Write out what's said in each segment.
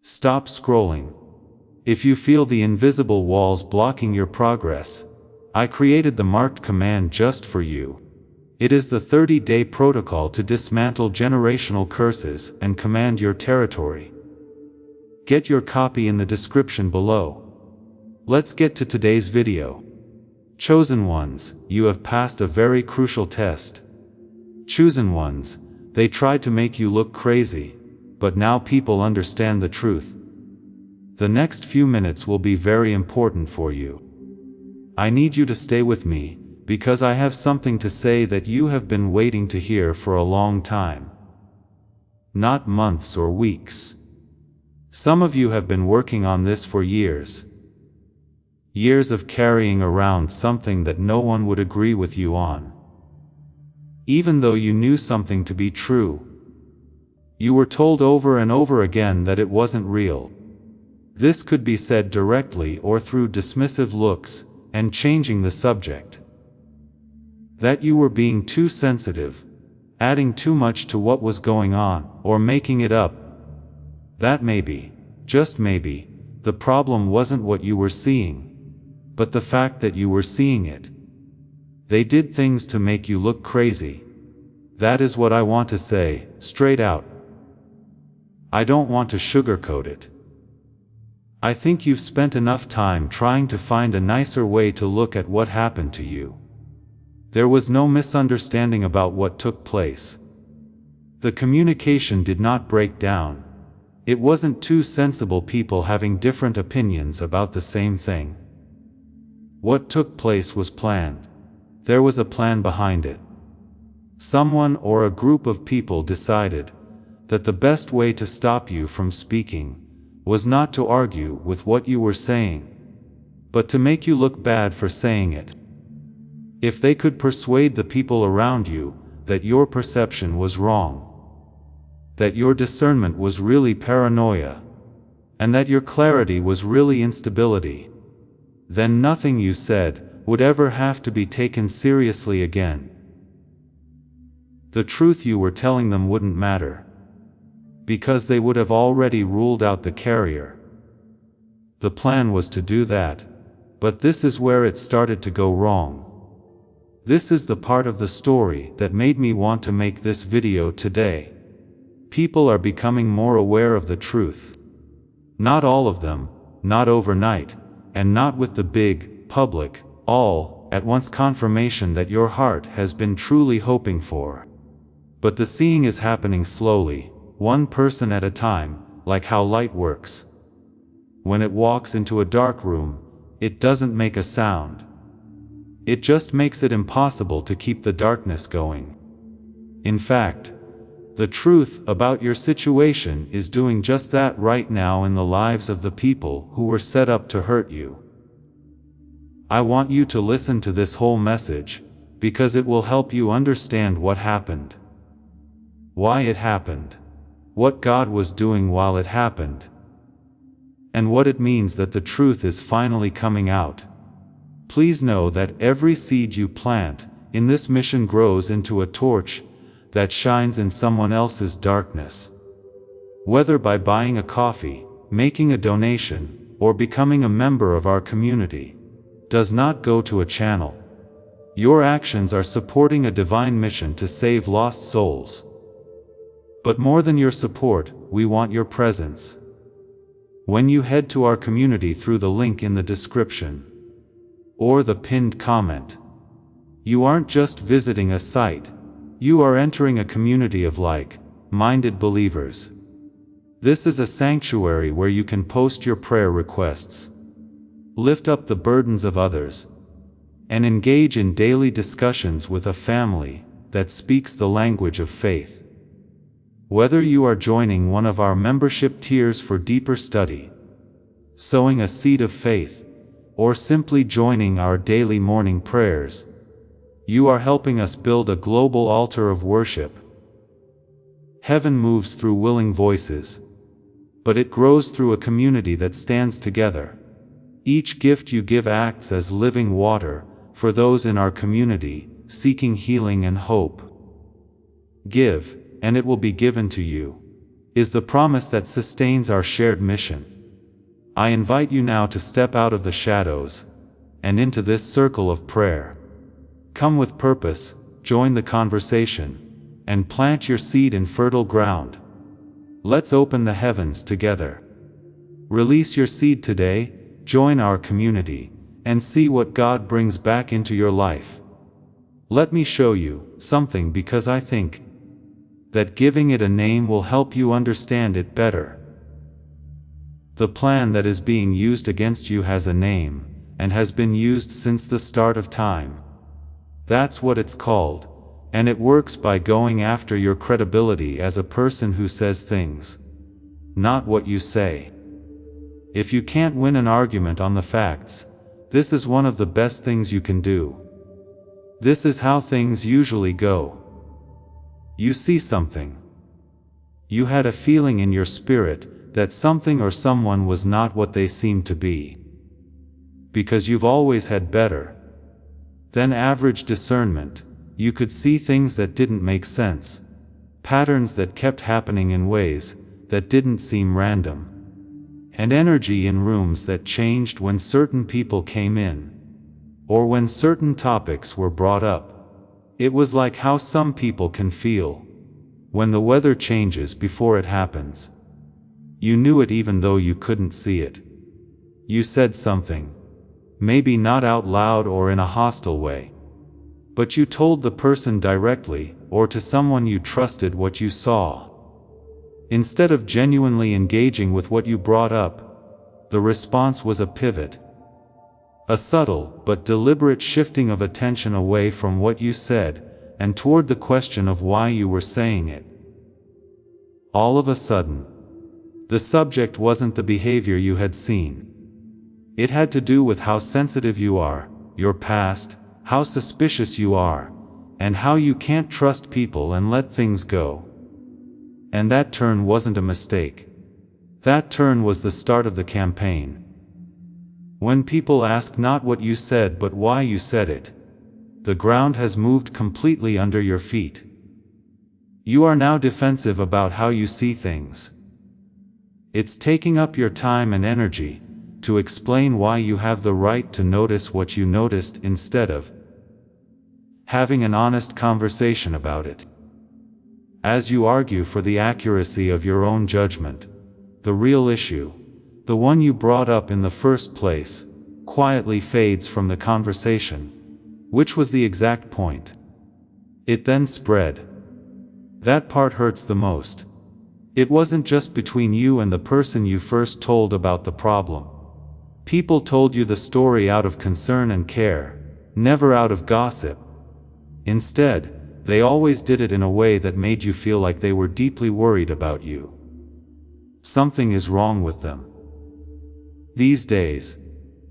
Stop scrolling. If you feel the invisible walls blocking your progress, I created the marked command just for you. It is the 30-day protocol to dismantle generational curses and command your territory. Get your copy in the description below. Let's get to today's video. Chosen ones, you have passed a very crucial test. Chosen ones, they tried to make you look crazy, but now people understand the truth. The next few minutes will be very important for you. I need you to stay with me, because I have something to say that you have been waiting to hear for a long time. Not months or weeks. Some of you have been working on this for years. Years of carrying around something that no one would agree with you on. Even though you knew something to be true, you were told over and over again that it wasn't real. This could be said directly or through dismissive looks and changing the subject. That you were being too sensitive, adding too much to what was going on, or making it up. That maybe, just maybe, the problem wasn't what you were seeing, but the fact that you were seeing it. They did things to make you look crazy. That is what I want to say, straight out. I don't want to sugarcoat it. I think you've spent enough time trying to find a nicer way to look at what happened to you. There was no misunderstanding about what took place. The communication did not break down. It wasn't two sensible people having different opinions about the same thing. What took place was planned. There was a plan behind it. Someone or a group of people decided that the best way to stop you from speaking was not to argue with what you were saying, but to make you look bad for saying it. If they could persuade the people around you that your perception was wrong, that your discernment was really paranoia, and that your clarity was really instability, then nothing you said would ever have to be taken seriously again. The truth you were telling them wouldn't matter, because they would have already ruled out the carrier. The plan was to do that, but this is where it started to go wrong. This is the part of the story that made me want to make this video today. People are becoming more aware of the truth. Not all of them, not overnight, and not with the big, public, all-at-once confirmation that your heart has been truly hoping for. But the seeing is happening slowly, one person at a time, like how light works. When it walks into a dark room, it doesn't make a sound. It just makes it impossible to keep the darkness going. In fact, the truth about your situation is doing just that right now in the lives of the people who were set up to hurt you. I want you to listen to this whole message, because it will help you understand what happened. Why it happened. What God was doing while it happened. And what it means that the truth is finally coming out. Please know that every seed you plant in this mission grows into a torch that shines in someone else's darkness. Whether by buying a coffee, making a donation, or becoming a member of our community, does not go to a channel. Your actions are supporting a divine mission to save lost souls. But more than your support, we want your presence. When you head to our community through the link in the description, or the pinned comment, you aren't just visiting a site, you are entering a community of like-minded believers. This is a sanctuary where you can post your prayer requests, lift up the burdens of others, and engage in daily discussions with a family that speaks the language of faith. Whether you are joining one of our membership tiers for deeper study, sowing a seed of faith, or simply joining our daily morning prayers, you are helping us build a global altar of worship. Heaven moves through willing voices, but it grows through a community that stands together. Each gift you give acts as living water for those in our community seeking healing and hope. Give, and it will be given to you. is the promise that sustains our shared mission. I invite you now to step out of the shadows and into this circle of prayer. Come with purpose, join the conversation, and plant your seed in fertile ground. Let's open the heavens together. Release your seed today, join our community, and see what God brings back into your life. Let me show you something, because I think that giving it a name will help you understand it better. The plan that is being used against you has a name, and has been used since the start of time. That's what it's called, and it works by going after your credibility as a person who says things, not what you say. If you can't win an argument on the facts, this is one of the best things you can do. This is how things usually go. You see something. You had a feeling in your spirit that something or someone was not what they seemed to be. Because you've always had better than average discernment, you could see things that didn't make sense, patterns that kept happening in ways that didn't seem random, and energy in rooms that changed when certain people came in, or when certain topics were brought up. It was like how some people can feel when the weather changes before it happens. You knew it even though you couldn't see it. You said something, maybe not out loud or in a hostile way, but you told the person directly, or to someone you trusted, what you saw. Instead of genuinely engaging with what you brought up, the response was a pivot. A subtle but deliberate shifting of attention away from what you said, and toward the question of why you were saying it. All of a sudden, the subject wasn't the behavior you had seen. It had to do with how sensitive you are, your past, how suspicious you are, and how you can't trust people and let things go. And that turn wasn't a mistake. That turn was the start of the campaign. When people ask not what you said but why you said it, the ground has moved completely under your feet. You are now defensive about how you see things. It's taking up your time and energy to explain why you have the right to notice what you noticed, instead of having an honest conversation about it. As you argue for the accuracy of your own judgment, the real issue, the one you brought up in the first place, quietly fades from the conversation, which was the exact point. It then spread. That part hurts the most. It wasn't just between you and the person you first told about the problem. People told you the story out of concern and care, never out of gossip. Instead, they always did it in a way that made you feel like they were deeply worried about you. Something is wrong with them. These days,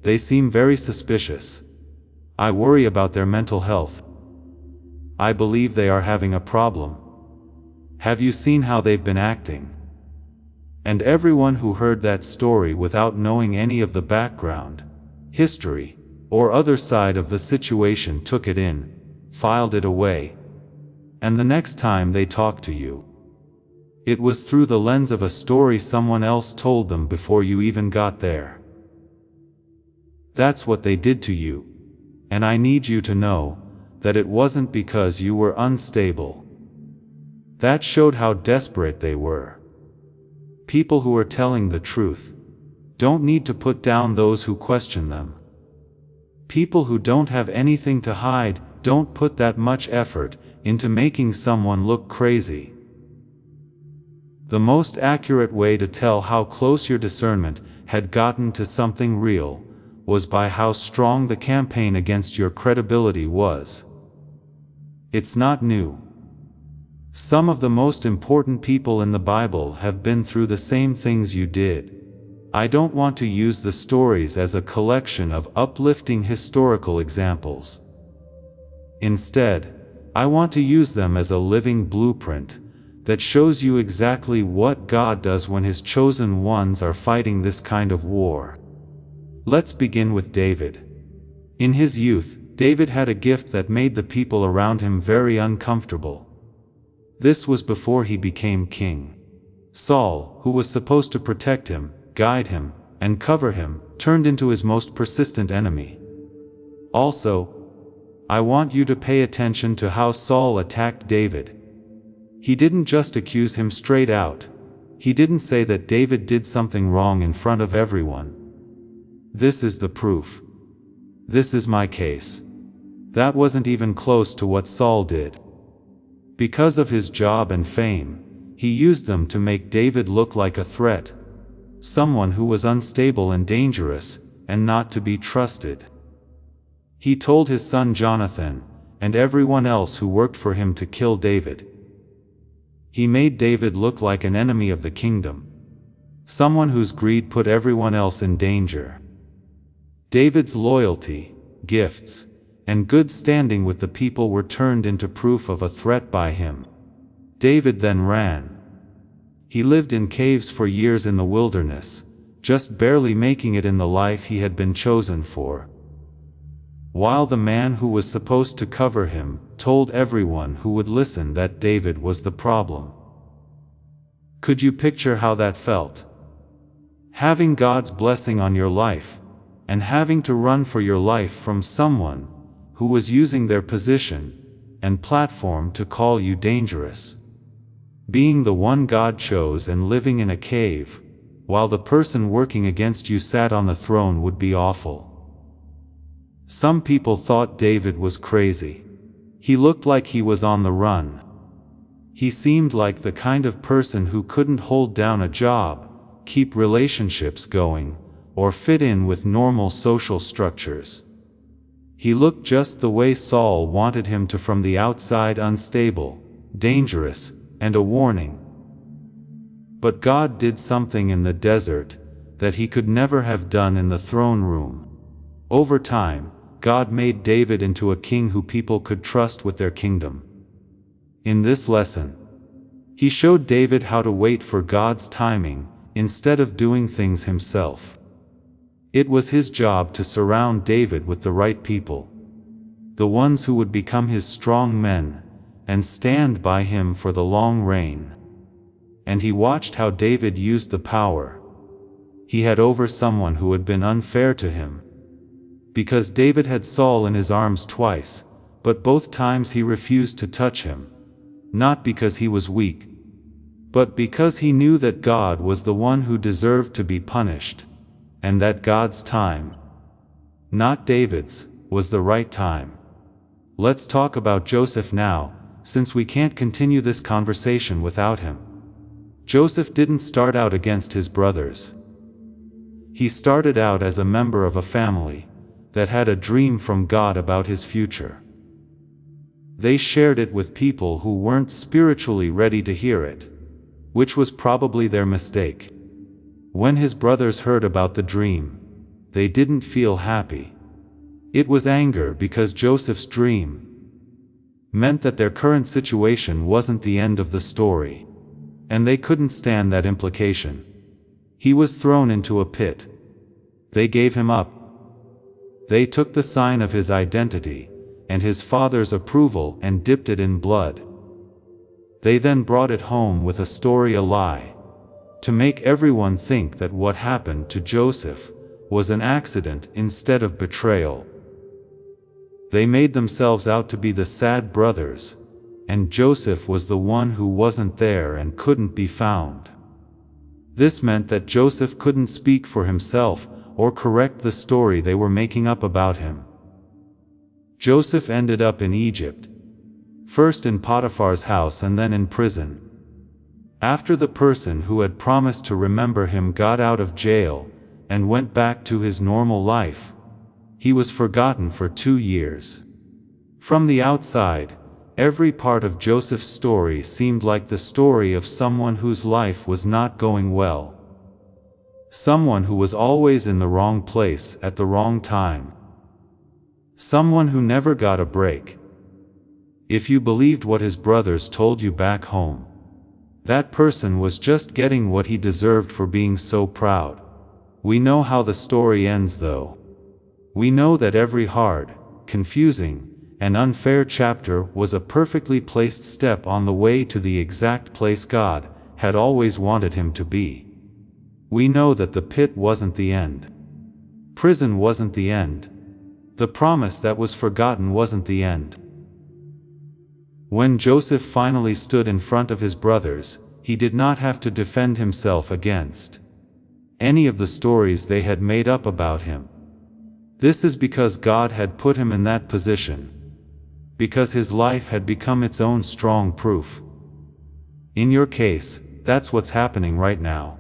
they seem very suspicious. I worry about their mental health. I believe they are having a problem. Have you seen how they've been acting? And everyone who heard that story without knowing any of the background, history, or other side of the situation took it in, filed it away, and the next time they talk to you, it was through the lens of a story someone else told them before you even got there. That's what they did to you, and I need you to know that it wasn't because you were unstable. That showed how desperate they were. People who are telling the truth don't need to put down those who question them. People who don't have anything to hide don't put that much effort into making someone look crazy. The most accurate way to tell how close your discernment had gotten to something real was by how strong the campaign against your credibility was. It's not new. Some of the most important people in the Bible have been through the same things you did. I don't want to use the stories as a collection of uplifting historical examples. Instead, I want to use them as a living blueprint that shows you exactly what God does when His chosen ones are fighting this kind of war. Let's begin with David. In his youth, David had a gift that made the people around him very uncomfortable. This was before he became king. Saul, who was supposed to protect him, guide him, and cover him, turned into his most persistent enemy. Also, I want you to pay attention to how Saul attacked David. He didn't just accuse him straight out. He didn't say that David did something wrong in front of everyone. This is the proof. This is my case. That wasn't even close to what Saul did. Because of his job and fame, he used them to make David look like a threat, someone who was unstable and dangerous, and not to be trusted. He told his son Jonathan, and everyone else who worked for him, to kill David. He made David look like an enemy of the kingdom, someone whose greed put everyone else in danger. David's loyalty, gifts, and good standing with the people were turned into proof of a threat by him. David then ran. He lived in caves for years in the wilderness, just barely making it in the life he had been chosen for. While the man who was supposed to cover him told everyone who would listen that David was the problem. Could you picture how that felt? Having God's blessing on your life, and having to run for your life from someone who was using their position and platform to call you dangerous. Being the one God chose and living in a cave, while the person working against you sat on the throne, would be awful. Some people thought David was crazy. He looked like he was on the run. He seemed like the kind of person who couldn't hold down a job, keep relationships going, or fit in with normal social structures. He looked just the way Saul wanted him to, from the outside: unstable, dangerous, and a warning. But God did something in the desert that he could never have done in the throne room. Over time, God made David into a king who people could trust with their kingdom. In this lesson, he showed David how to wait for God's timing, instead of doing things himself. It was his job to surround David with the right people, the ones who would become his strong men, and stand by him for the long reign. And he watched how David used the power he had over someone who had been unfair to him. Because David had Saul in his arms twice, but both times he refused to touch him, not because he was weak, but because he knew that God was the one who deserved to be punished, and that God's time, not David's, was the right time. Let's talk about Joseph now, since we can't continue this conversation without him. Joseph didn't start out against his brothers. He started out as a member of a family that had a dream from God about his future. They shared it with people who weren't spiritually ready to hear it, which was probably their mistake. When his brothers heard about the dream, they didn't feel happy. It was anger, because Joseph's dream meant that their current situation wasn't the end of the story, and they couldn't stand that implication. He was thrown into a pit. They gave him up. They took the sign of his identity and his father's approval and dipped it in blood. They then brought it home with a story, a lie, to make everyone think that what happened to Joseph was an accident instead of betrayal. They made themselves out to be the sad brothers, and Joseph was the one who wasn't there and couldn't be found. This meant that Joseph couldn't speak for himself or correct the story they were making up about him. Joseph ended up in Egypt, first in Potiphar's house and then in prison. After the person who had promised to remember him got out of jail and went back to his normal life, he was forgotten for 2 years. From the outside, every part of Joseph's story seemed like the story of someone whose life was not going well. Someone who was always in the wrong place at the wrong time. Someone who never got a break. If you believed what his brothers told you back home, that person was just getting what he deserved for being so proud. We know how the story ends though. We know that every hard, confusing, and unfair chapter was a perfectly placed step on the way to the exact place God had always wanted him to be. We know that the pit wasn't the end. Prison wasn't the end. The promise that was forgotten wasn't the end. When Joseph finally stood in front of his brothers, he did not have to defend himself against any of the stories they had made up about him. This is because God had put him in that position, because his life had become its own strong proof. In your case, that's what's happening right now.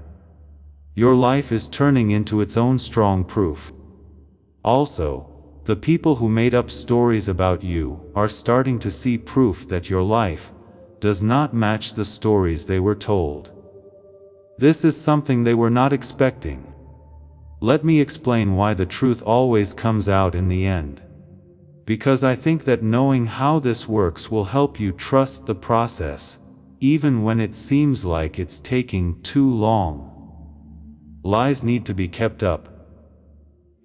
Your life is turning into its own strong proof. Also, the people who made up stories about you are starting to see proof that your life does not match the stories they were told. This is something they were not expecting. Let me explain why the truth always comes out in the end. Because I think that knowing how this works will help you trust the process, even when it seems like it's taking too long. Lies need to be kept up.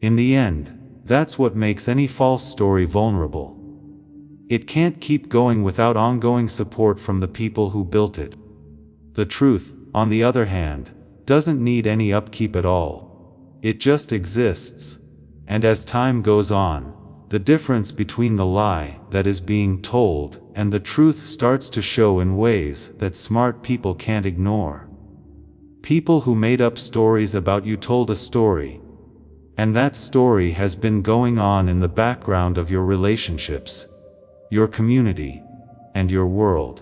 In the end, that's what makes any false story vulnerable. It can't keep going without ongoing support from the people who built it. The truth, on the other hand, doesn't need any upkeep at all. It just exists, and as time goes on, the difference between the lie that is being told and the truth starts to show in ways that smart people can't ignore. People who made up stories about you told a story, and that story has been going on in the background of your relationships, your community, and your world.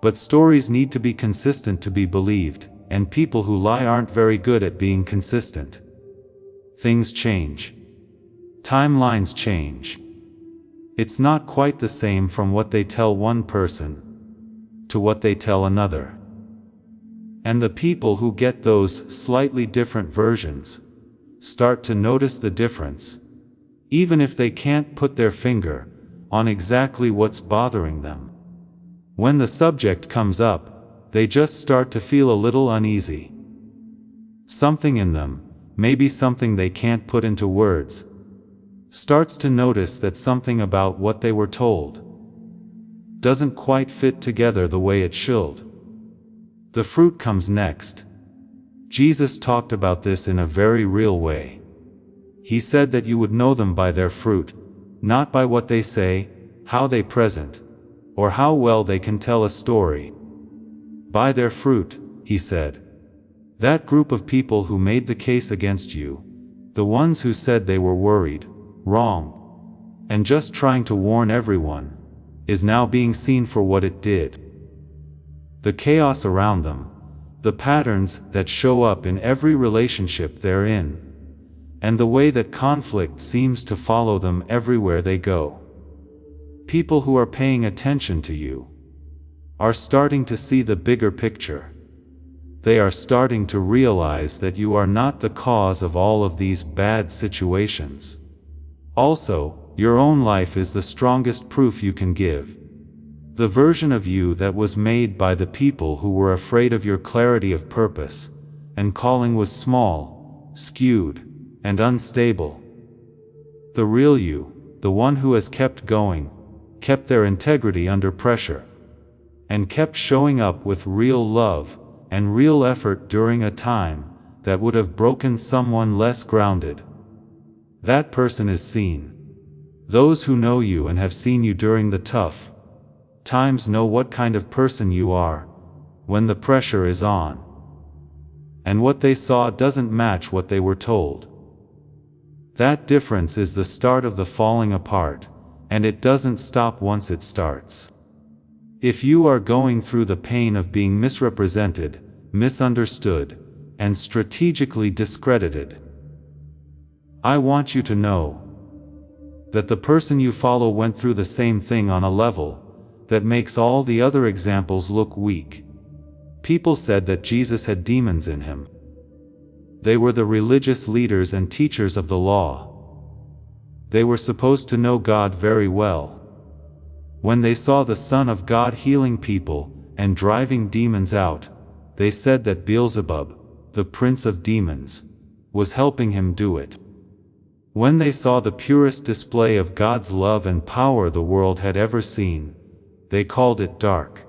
But stories need to be consistent to be believed, and people who lie aren't very good at being consistent. Things change. Timelines change. It's not quite the same from what they tell one person to what they tell another. And the people who get those slightly different versions start to notice the difference, even if they can't put their finger on exactly what's bothering them. When the subject comes up, they just start to feel a little uneasy. Something in them, maybe something they can't put into words, starts to notice that something about what they were told doesn't quite fit together the way it should. The fruit comes next. Jesus talked about this in a very real way. He said that you would know them by their fruit, not by what they say, how they present, or how well they can tell a story. By their fruit, he said. That group of people who made the case against you, the ones who said they were worried, wrong, and just trying to warn everyone, is now being seen for what it did. The chaos around them, the patterns that show up in every relationship they're in, and the way that conflict seems to follow them everywhere they go. People who are paying attention to you are starting to see the bigger picture. They are starting to realize that you are not the cause of all of these bad situations. Also, your own life is the strongest proof you can give. The version of you that was made by the people who were afraid of your clarity of purpose and calling was small, skewed, and unstable. The real you, the one who has kept going, kept their integrity under pressure, and kept showing up with real love and real effort during a time that would have broken someone less grounded. That person is seen. Those who know you and have seen you during the tough times know what kind of person you are when the pressure is on. And what they saw doesn't match what they were told. That difference is the start of the falling apart, and it doesn't stop once it starts. If you are going through the pain of being misrepresented, misunderstood, and strategically discredited, I want you to know that the person you follow went through the same thing on a level that makes all the other examples look weak. People said that Jesus had demons in him. They were the religious leaders and teachers of the law. They were supposed to know God very well. When they saw the Son of God healing people and driving demons out, they said that Beelzebub, the prince of demons, was helping him do it. When they saw the purest display of God's love and power the world had ever seen, they called it dark.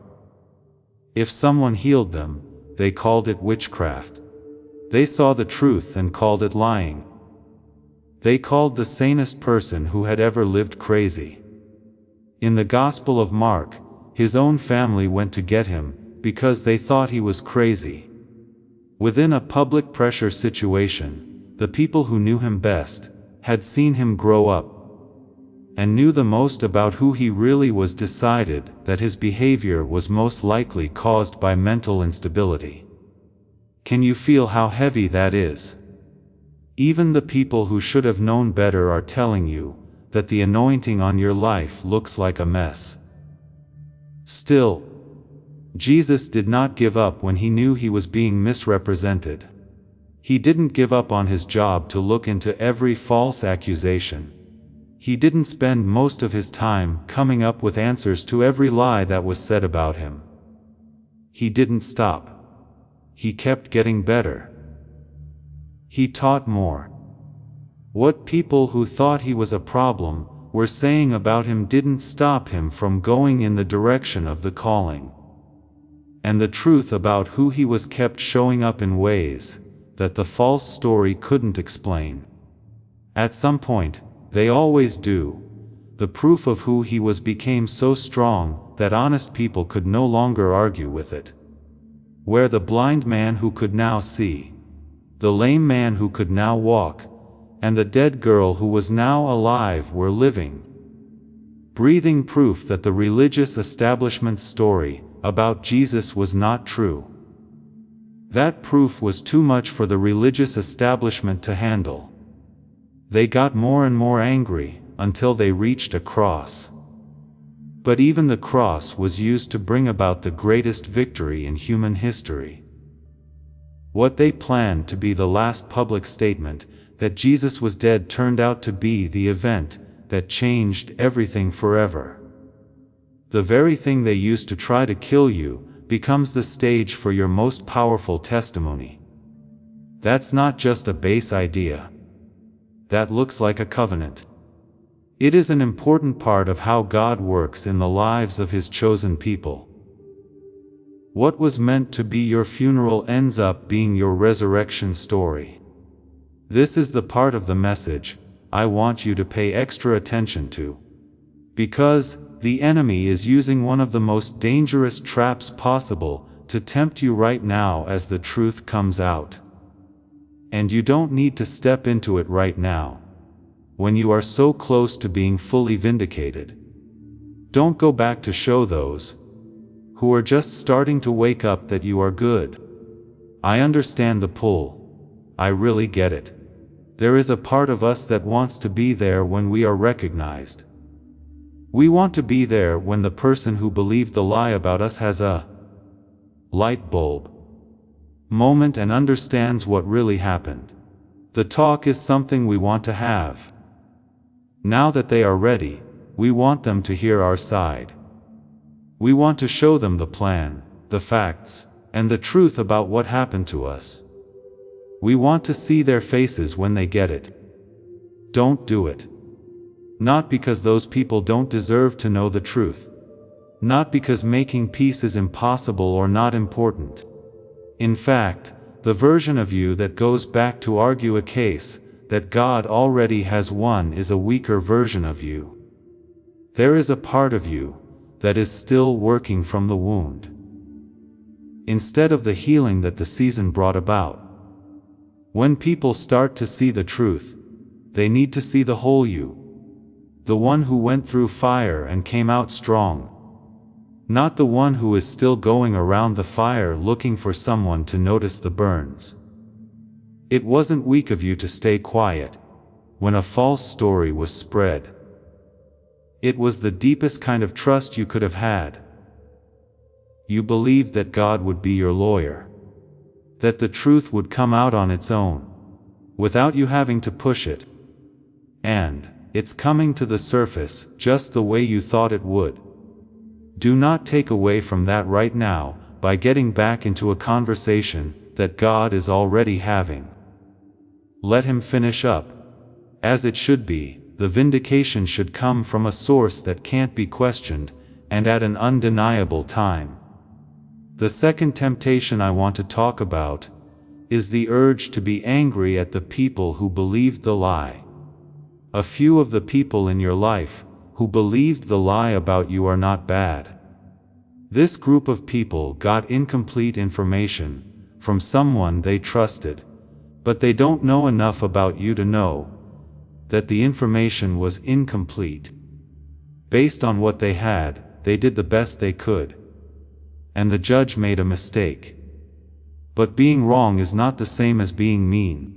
If someone healed them, they called it witchcraft. They saw the truth and called it lying. They called the sanest person who had ever lived crazy. In the Gospel of Mark, his own family went to get him, because they thought he was crazy. Within a public pressure situation, the people who knew him best, had seen him grow up, and knew the most about who he really was, decided that his behavior was most likely caused by mental instability. Can you feel how heavy that is? Even the people who should have known better are telling you that the anointing on your life looks like a mess. Still, Jesus did not give up when he knew he was being misrepresented. He didn't give up on his job to look into every false accusation. He didn't spend most of his time coming up with answers to every lie that was said about him. He didn't stop. He kept getting better. He taught more. What people who thought he was a problem were saying about him didn't stop him from going in the direction of the calling. And the truth about who he was kept showing up in ways that the false story couldn't explain. At some point, they always do, the proof of who he was became so strong that honest people could no longer argue with it. Where the blind man who could now see, the lame man who could now walk, and the dead girl who was now alive were living, breathing proof that the religious establishment's story about Jesus was not true. That proof was too much for the religious establishment to handle. They got more and more angry, until they reached a cross. But even the cross was used to bring about the greatest victory in human history. What they planned to be the last public statement, that Jesus was dead, turned out to be the event that changed everything forever. The very thing they used to try to kill you becomes the stage for your most powerful testimony. That's not just a base idea. That looks like a covenant. It is an important part of how God works in the lives of his chosen people. What was meant to be your funeral ends up being your resurrection story. This is the part of the message I want you to pay extra attention to. Because the enemy is using one of the most dangerous traps possible to tempt you right now as the truth comes out. And you don't need to step into it right now, when you are so close to being fully vindicated. Don't go back to show those who are just starting to wake up that you are good. I understand the pull. I really get it. There is a part of us that wants to be there when we are recognized. We want to be there when the person who believed the lie about us has a light bulb moment and understands what really happened. The talk is something we want to have. Now that they are ready, we want them to hear our side. We want to show them the plan, the facts, and the truth about what happened to us. We want to see their faces when they get it. Don't do it. Not because those people don't deserve to know the truth. Not because making peace is impossible or not important. In fact, the version of you that goes back to argue a case that God already has won is a weaker version of you. There is a part of you that is still working from the wound, instead of the healing that the season brought about. When people start to see the truth, they need to see the whole you. The one who went through fire and came out strong. Not the one who is still going around the fire looking for someone to notice the burns. It wasn't weak of you to stay quiet when a false story was spread. It was the deepest kind of trust you could have had. You believed that God would be your lawyer. That the truth would come out on its own, without you having to push it. And it's coming to the surface just the way you thought it would. Do not take away from that right now by getting back into a conversation that God is already having. Let him finish up. As it should be, the vindication should come from a source that can't be questioned, and at an undeniable time. The second temptation I want to talk about is the urge to be angry at the people who believed the lie. A few of the people in your life who believed the lie about you are not bad. This group of people got incomplete information from someone they trusted, but they don't know enough about you to know that the information was incomplete. Based on what they had, they did the best they could. And the judge made a mistake. But being wrong is not the same as being mean.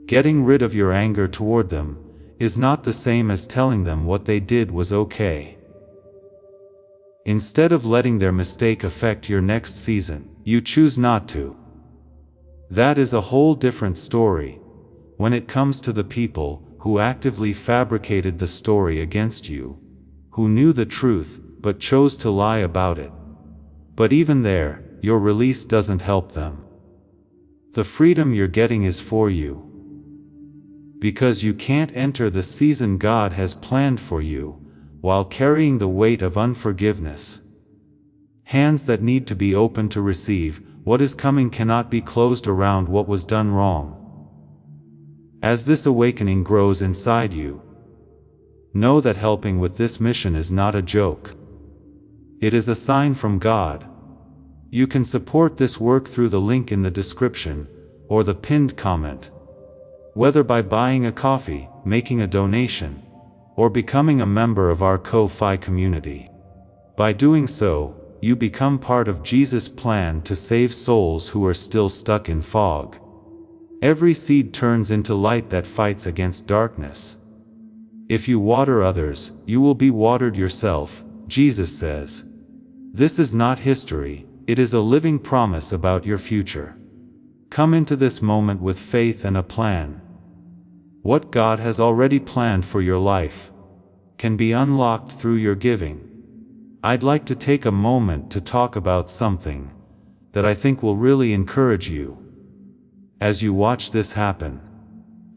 Getting rid of your anger toward them is not the same as telling them what they did was okay. Instead of letting their mistake affect your next season, you choose not to. That is a whole different story when it comes to the people who actively fabricated the story against you, who knew the truth but chose to lie about it. But even there, your release doesn't help them. The freedom you're getting is for you. Because you can't enter the season God has planned for you while carrying the weight of unforgiveness. Hands that need to be open to receive what is coming cannot be closed around what was done wrong. As this awakening grows inside you, know that helping with this mission is not a joke. It is a sign from God. You can support this work through the link in the description or the pinned comment. Whether by buying a coffee, making a donation, or becoming a member of our Ko-Fi community. By doing so, you become part of Jesus' plan to save souls who are still stuck in fog. Every seed turns into light that fights against darkness. If you water others, you will be watered yourself, Jesus says. This is not history, it is a living promise about your future. Come into this moment with faith and a plan. What God has already planned for your life can be unlocked through your giving. I'd like to take a moment to talk about something that I think will really encourage you. As you watch this happen,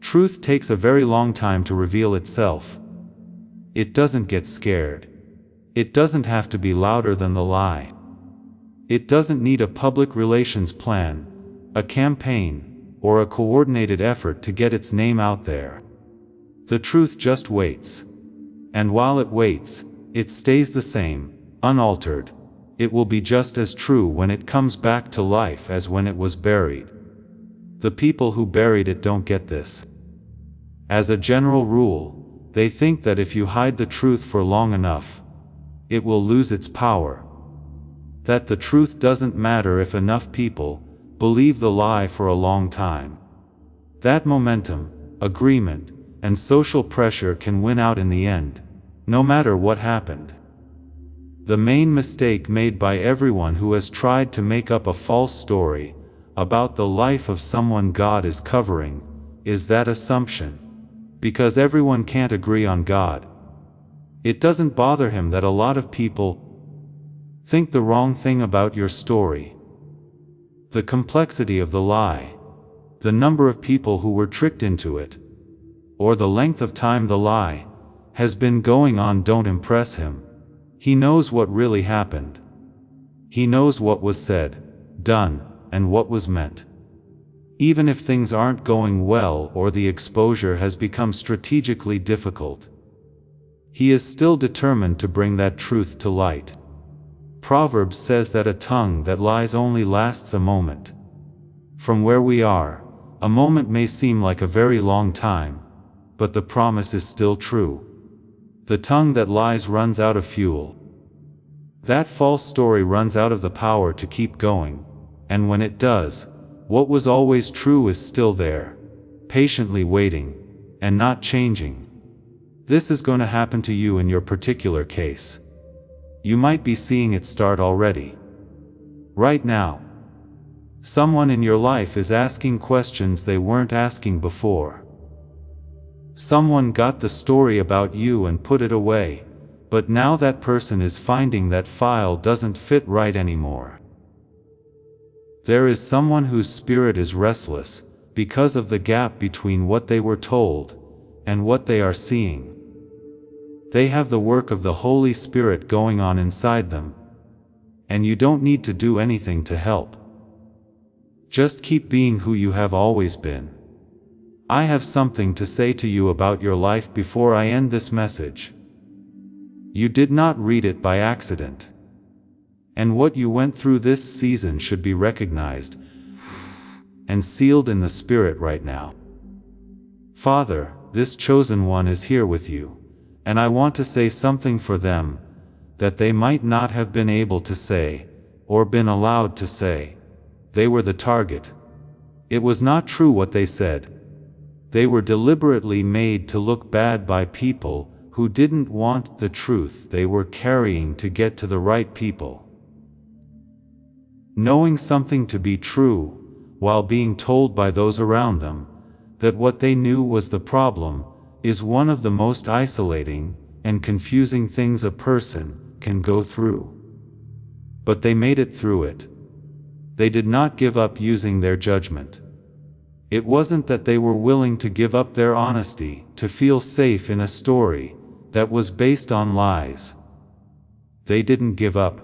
truth takes a very long time to reveal itself. It doesn't get scared. It doesn't have to be louder than the lie. It doesn't need a public relations plan, a campaign, or a coordinated effort to get its name out there. The truth just waits. And while it waits, it stays the same, unaltered. It will be just as true when it comes back to life as when it was buried. The people who buried it don't get this. As a general rule, they think that if you hide the truth for long enough, it will lose its power. That the truth doesn't matter if enough people believe the lie for a long time. That momentum, agreement, and social pressure can win out in the end, no matter what happened. The main mistake made by everyone who has tried to make up a false story about the life of someone God is covering is that assumption. Because everyone can't agree on God, it doesn't bother him that a lot of people think the wrong thing about your story. The complexity of the lie, the number of people who were tricked into it, or the length of time the lie has been going on don't impress him. He knows what really happened. He knows what was said, done, and what was meant. Even if things aren't going well or the exposure has become strategically difficult, he is still determined to bring that truth to light. Proverbs says that a tongue that lies only lasts a moment. From where we are, a moment may seem like a very long time, but the promise is still true. The tongue that lies runs out of fuel. That false story runs out of the power to keep going, and when it does, what was always true is still there, patiently waiting, and not changing. This is going to happen to you in your particular case. You might be seeing it start already. Right now. Someone in your life is asking questions they weren't asking before. Someone got the story about you and put it away, but now that person is finding that file doesn't fit right anymore. There is someone whose spirit is restless because of the gap between what they were told and what they are seeing. They have the work of the Holy Spirit going on inside them, and you don't need to do anything to help. Just keep being who you have always been. I have something to say to you about your life before I end this message. You did not read it by accident. And what you went through this season should be recognized and sealed in the Spirit right now. Father, this chosen one is here with you, and I want to say something for them that they might not have been able to say, or been allowed to say. They were the target. It was not true what they said. They were deliberately made to look bad by people who didn't want the truth they were carrying to get to the right people. Knowing something to be true, while being told by those around them that what they knew was the problem, is one of the most isolating and confusing things a person can go through. But they made it through it. They did not give up using their judgment. It wasn't that they were willing to give up their honesty to feel safe in a story that was based on lies. They didn't give up.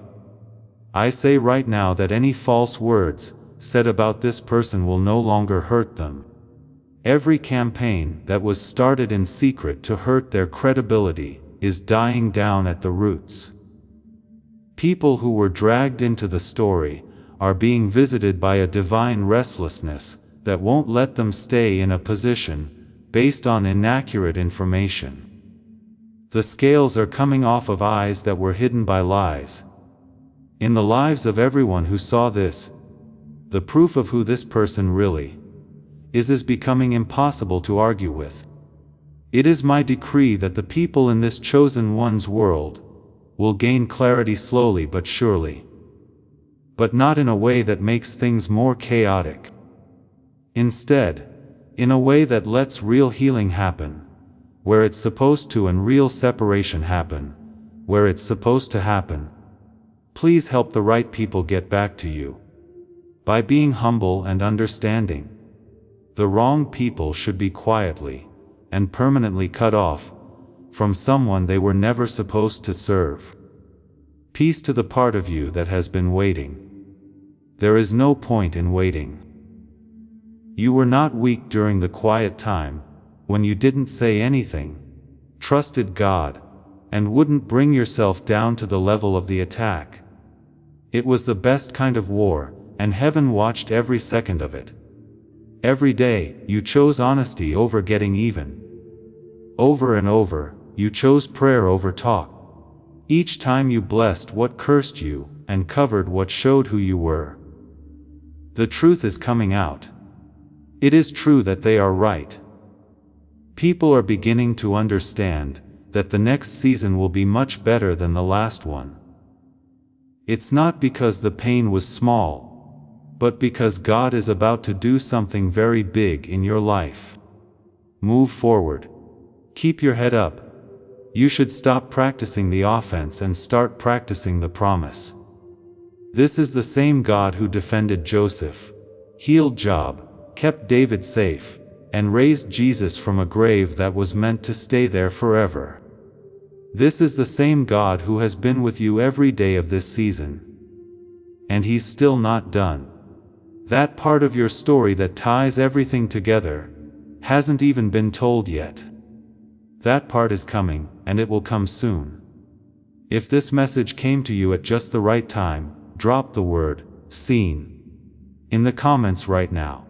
I say right now that any false words said about this person will no longer hurt them. Every campaign that was started in secret to hurt their credibility is dying down at the roots. People who were dragged into the story are being visited by a divine restlessness that won't let them stay in a position based on inaccurate information. The scales are coming off of eyes that were hidden by lies. In the lives of everyone who saw this, the proof of who this person really is becoming impossible to argue with. It is my decree that the people in this chosen one's world will gain clarity slowly but surely. But not in a way that makes things more chaotic. Instead, in a way that lets real healing happen, where it's supposed to, and real separation happen, where it's supposed to happen. Please help the right people get back to you. By being humble and understanding. The wrong people should be quietly and permanently cut off from someone they were never supposed to serve. Peace to the part of you that has been waiting. There is no point in waiting. You were not weak during the quiet time, when you didn't say anything, trusted God, and wouldn't bring yourself down to the level of the attack. It was the best kind of war, and heaven watched every second of it. Every day, you chose honesty over getting even. Over and over, you chose prayer over talk. Each time you blessed what cursed you, and covered what showed who you were. The truth is coming out. It is true that they are right. People are beginning to understand that the next season will be much better than the last one. It's not because the pain was small, but because God is about to do something very big in your life. Move forward. Keep your head up. You should stop practicing the offense and start practicing the promise. This is the same God who defended Joseph, healed Job, kept David safe, and raised Jesus from a grave that was meant to stay there forever. This is the same God who has been with you every day of this season. And He's still not done. That part of your story that ties everything together hasn't even been told yet. That part is coming, and it will come soon. If this message came to you at just the right time, drop the word "seen" in the comments right now.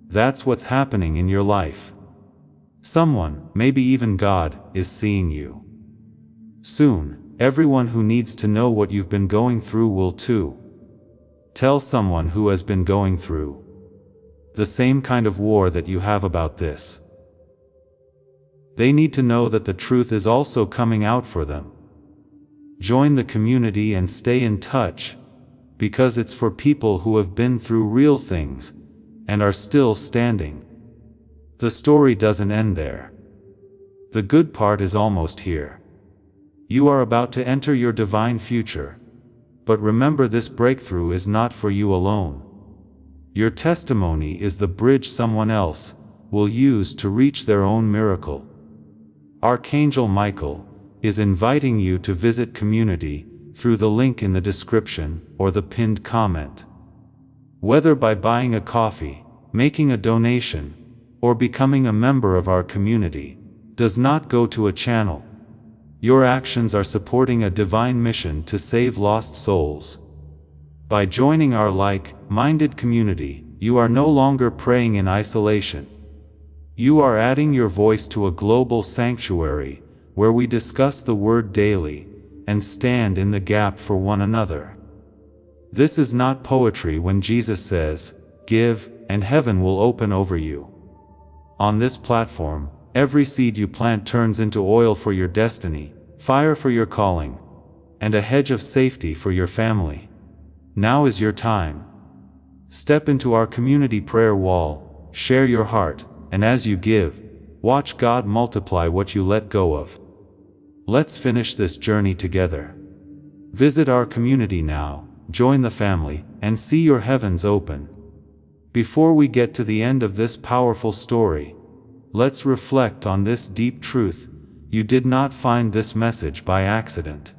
That's what's happening in your life. Someone, maybe even God, is seeing you. Soon, everyone who needs to know what you've been going through will too. Tell someone who has been going through the same kind of war that you have about this. They need to know that the truth is also coming out for them. Join the community and stay in touch, because it's for people who have been through real things and are still standing. The story doesn't end there. The good part is almost here. You are about to enter your divine future. But remember, this breakthrough is not for you alone. Your testimony is the bridge someone else will use to reach their own miracle. Archangel Michael is inviting you to visit community through the link in the description or the pinned comment. Whether by buying a coffee, making a donation, or becoming a member of our community, does not go to a channel. Your actions are supporting a divine mission to save lost souls. By joining our like-minded community, you are no longer praying in isolation. You are adding your voice to a global sanctuary, where we discuss the Word daily, and stand in the gap for one another. This is not poetry when Jesus says, "Give, and heaven will open over you." On this platform, every seed you plant turns into oil for your destiny, fire for your calling, and a hedge of safety for your family. Now is your time. Step into our community prayer wall, share your heart, and as you give, watch God multiply what you let go of. Let's finish this journey together. Visit our community now, join the family, and see your heavens open. Before we get to the end of this powerful story, let's reflect on this deep truth: you did not find this message by accident.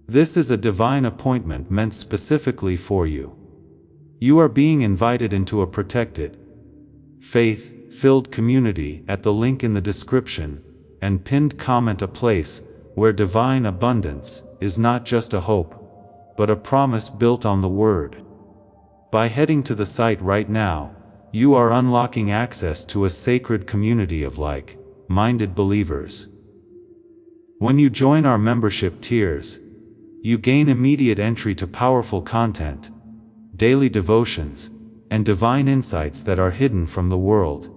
This is a divine appointment meant specifically for you. You are being invited into a protected, faith-filled community at the link in the description and pinned comment, a place where divine abundance is not just a hope, but a promise built on the Word. By heading to the site right now, you are unlocking access to a sacred community of like-minded believers. When you join our membership tiers, you gain immediate entry to powerful content, daily devotions, and divine insights that are hidden from the world.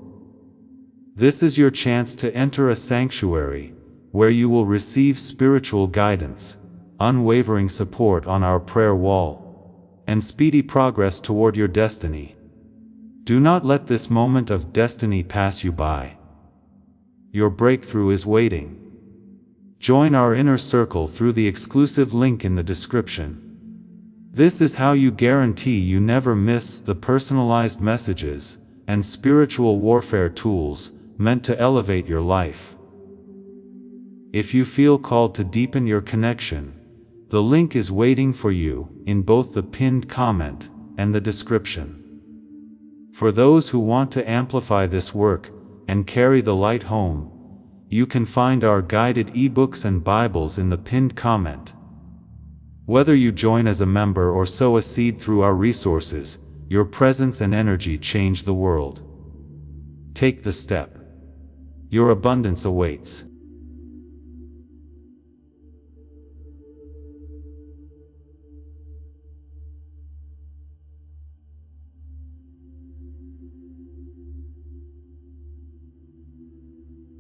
This is your chance to enter a sanctuary, where you will receive spiritual guidance, unwavering support on our prayer wall, and speedy progress toward your destiny. Do not let this moment of destiny pass you by. Your breakthrough is waiting. Join our inner circle through the exclusive link in the description. This is how you guarantee you never miss the personalized messages and spiritual warfare tools meant to elevate your life. If you feel called to deepen your connection, the link is waiting for you in both the pinned comment and the description. For those who want to amplify this work and carry the light home, you can find our guided ebooks and Bibles in the pinned comment. Whether you join as a member or sow a seed through our resources, your presence and energy change the world. Take the step. Your abundance awaits.